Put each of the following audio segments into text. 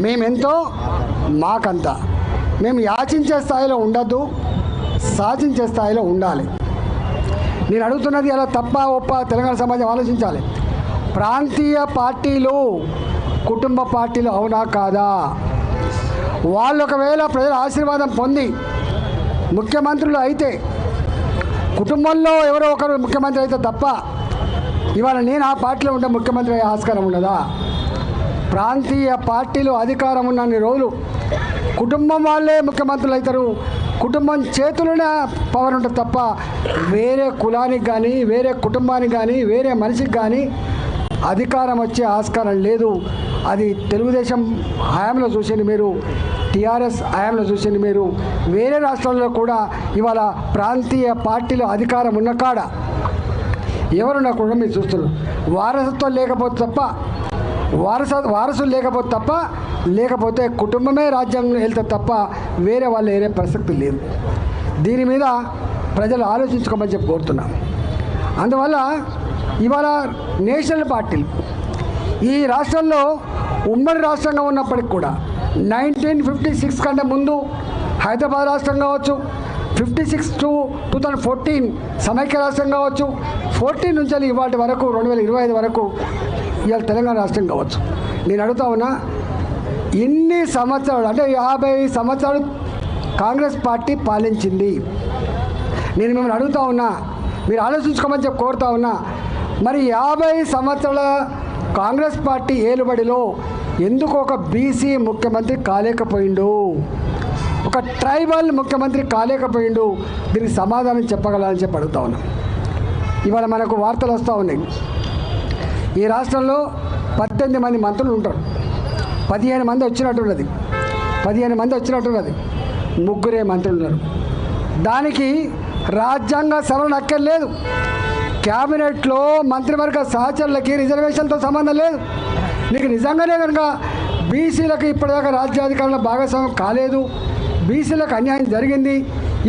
మేమెంతో మాకంత. మేము యాచించే స్థాయిలో ఉండద్దు, సాధించే స్థాయిలో ఉండాలి. నేను అడుగుతున్నది అలా తప్ప ఒప్ప తెలంగాణ సమాజం ఆలోచించాలి. ప్రాంతీయ పార్టీలు కుటుంబ పార్టీలు అవునా కాదా? వాళ్ళు ఒకవేళ ప్రజల ఆశీర్వాదం పొంది ముఖ్యమంత్రులు అయితే, కుటుంబంలో ఎవరో ఒకరు ముఖ్యమంత్రి అయితే తప్ప ఇవాళ నేను ఆ పార్టీలో ఉంటే ముఖ్యమంత్రి అయ్యే ఆస్కారం ఉండదా? ప్రాంతీయ పార్టీలు అధికారం ఉన్నన్ని రోజులు కుటుంబం వాళ్ళే ముఖ్యమంత్రులు అవుతారు. కుటుంబం చేతుల్లోనే పవర్ ఉంటుంది తప్ప వేరే కులానికి కానీ, వేరే కుటుంబానికి కానీ, వేరే మనిషికి కానీ అధికారం వచ్చే ఆస్కారం లేదు. అది తెలుగుదేశం హయాంలో చూసింది మీరు, టీఆర్ఎస్ హయాంలో చూసింది మీరు. వేరే రాష్ట్రాల్లో కూడా ఇవాళ ప్రాంతీయ పార్టీలో అధికారం ఉన్న కాడ ఎవరున్నా కూడా మీరు చూస్తున్నారు. వారసత్వం లేకపోతే తప్ప, వారసులు లేకపోతే కుటుంబమే రాజ్యం వెళ్తే తప్ప వేరే వాళ్ళు వేరే ప్రసక్తి లేదు. దీని మీద ప్రజలు ఆలోచించుకోమని చెప్పి కోరుతున్నాం. అందువల్ల ఇవాళ నేషనల్ పార్టీలు ఈ రాష్ట్రంలో ఉమ్మడి రాష్ట్రంగా ఉన్నప్పటికి కూడా 1956 కంటే ముందు హైదరాబాద్ రాష్ట్రం కావచ్చు, 56 to 2014 సమైక్య రాష్ట్రం కావచ్చు, 14 నుంచి ఇవాటి వరకు 2025 వరకు ఇవాళ తెలంగాణ రాష్ట్రం కావచ్చు. నేను అడుగుతా ఉన్నా, ఇన్ని సంవత్సరాలు అంటే 50 సంవత్సరాలు కాంగ్రెస్ పార్టీ పాలించింది. నేను మిమ్మల్ని అడుగుతా ఉన్నా, మీరు ఆలోచించుకోమని చెప్పి కోరుతా ఉన్నా, మరి 50 సంవత్సరాల కాంగ్రెస్ పార్టీ ఏలుబడిలో ఎందుకు ఒక బీసీ ముఖ్యమంత్రి కాలేకపోయిండు, ఒక ట్రైబల్ ముఖ్యమంత్రి కాలేకపోయిండు? దీనికి సమాధానం చెప్పగలని చెప్పి అడుగుతా ఉన్నా. ఇవాళ మనకు వార్తలు వస్తూ ఉన్నాయి, ఈ రాష్ట్రంలో 18 మంది మంత్రులు ఉంటారు, 15 మంది వచ్చినట్టున్నది, 15 మంది వచ్చినట్టున్నది, 3 మంత్రులు ఉన్నారు. దానికి రాజ్యాంగ సవరణ అక్కర్లేదు. క్యాబినెట్లో మంత్రివర్గ సహచరులకి రిజర్వేషన్తో సంబంధం లేదు. నీకు నిజంగానే కనుక బీసీలకు ఇప్పటిదాకా రాజ్యాధికారంలో భాగస్వామ్యం కాలేదు, బీసీలకు అన్యాయం జరిగింది,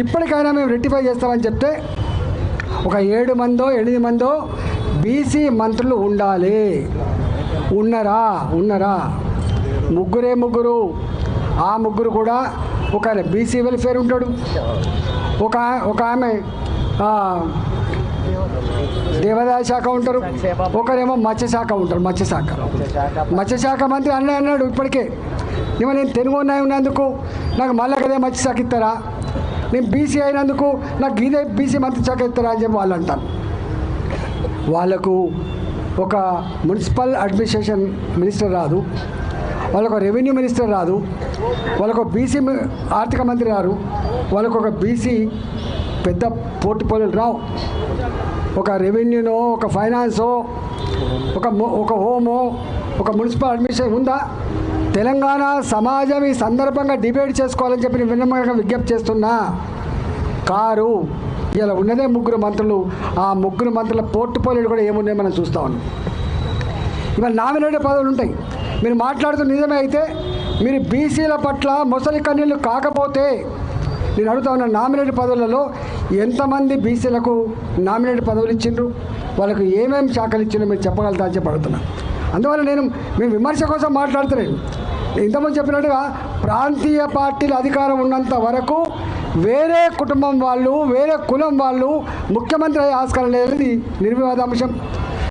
ఇప్పటికైనా మేము రెక్టిఫై చేస్తామని చెప్తే ఒక 7 మందో 8 మందో బీసీ మంత్రులు ఉండాలి. ఉన్నారా? 3 ఆ 3 కూడా ఒక బీసీ వెల్ఫేర్ ఉంటాడు, ఒక ఆమె దేవాదాయ శాఖ ఉంటారు, ఒకరేమో మత్స్యశాఖ ఉంటారు. మత్స్యశాఖ మంత్రి అన్నాడు ఇప్పటికే, నేను తెలుగు ఉన్నందుకు నాకు మళ్ళీ కదే మత్స్యశాఖ ఇస్తారా, నేను బీసీ అయినందుకు నాకు ఇదే బీసీ మంత్రి శాఖ ఇస్తారా అని చెప్పి వాళ్ళు అంటారు. వాళ్ళకు ఒక మున్సిపల్ అడ్మినిస్ట్రేషన్ మినిస్టర్ రాదు, వాళ్ళకు రెవెన్యూ మినిస్టర్ రాదు, వాళ్ళకు బీసీ ఆర్థిక మంత్రి రారు, వాళ్ళకు ఒక బీసీ పెద్ద పోర్ట్ఫోలియోలు రావు. ఒక రెవెన్యూనో, ఒక ఫైనాన్సో, ఒక హోమో, ఒక మున్సిపల్ అడ్మినిస్ట్రేషన్ ఉందా? తెలంగాణ సమాజం ఈ సందర్భంగా డిబేట్ చేసుకోవాలని చెప్పి నేను విన్నమంగా విజ్ఞప్తి చేస్తున్నా. కారు ఇలా ఉన్నదే 3 మంత్రులు, ఆ 3 మంత్రుల పోర్ట్ఫోలియోలు కూడా ఏమున్నాయో మనం చూస్తూ ఉన్నాం. ఇవాళ నామినేటెడ్ పదవులు ఉంటాయి. మీరు మాట్లాడుతున్న నిజమే అయితే మీరు బీసీల పట్ల మొసలి కన్నీళ్ళు కాకపోతే, నేను అడుగుతా ఉన్న నామినేటెడ్ పదవులలో ఎంతమంది బీసీలకు నామినేటెడ్ పదవులు ఇచ్చిండ్రు, వాళ్ళకు ఏమేమి శాఖలు ఇచ్చిండ్రు మీరు చెప్పగలుగుతా అని చెప్పి అడుగుతున్నా. అందువల్ల మేము విమర్శ కోసం మాట్లాడుతున్నాను. ఇంతకుముందు చెప్పినట్టుగా ప్రాంతీయ పార్టీల అధికారం ఉన్నంత వరకు వేరే కుటుంబం వాళ్ళు, వేరే కులం వాళ్ళు ముఖ్యమంత్రి అయ్యే ఆస్కారం లేదనేది నిర్వివాద అంశం.